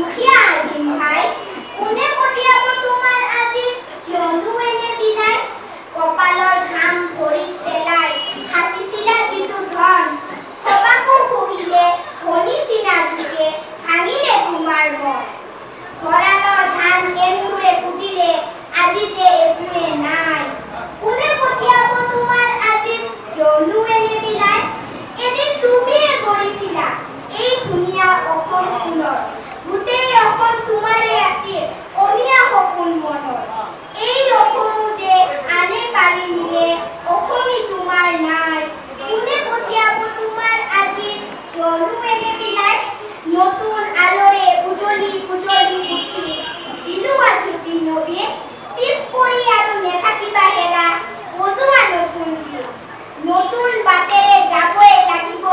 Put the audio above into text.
দুখিয়া দিন ভাই কোনে পঠিয়াব তোমাৰ আজি কিয়নো এনে বিলাই কপালৰ ঘাম ভৰিত পেলাই সাঁচিছিলা যিটো ধন সবাকো কহিলে ধনী চিনা যুগে ভাঙিলে তোমাৰ মন ভঁৰালৰ ধান এন্দুৰে কুটিলে আজি যে একোৱে নাই কোনে পঠিয়াব তোমাৰ আজি কিয়নো এনে বিলাই এদিন তুমিয়ে কৰিছিলা এই ধুনীয়া অসম ফুলৰ গোটেই অসম তোমাৰে আছিল অনিয়া সপোন মনৰ এই অসমো যে আনে কালি নিলে অসমী তোমাৰ নাই কোনে পঠিয়াব তোমাৰ আজি কিয়নো এনে বিলাই নতুন আলোৰে উজলি উজলি উঠি দিলোৱা জ্যোতি নবীয়ে পিছ পৰি আৰু নেথাকিবা হেৰা বজোৱা নতুন নতুন বাটেৰে যাবই লাগিব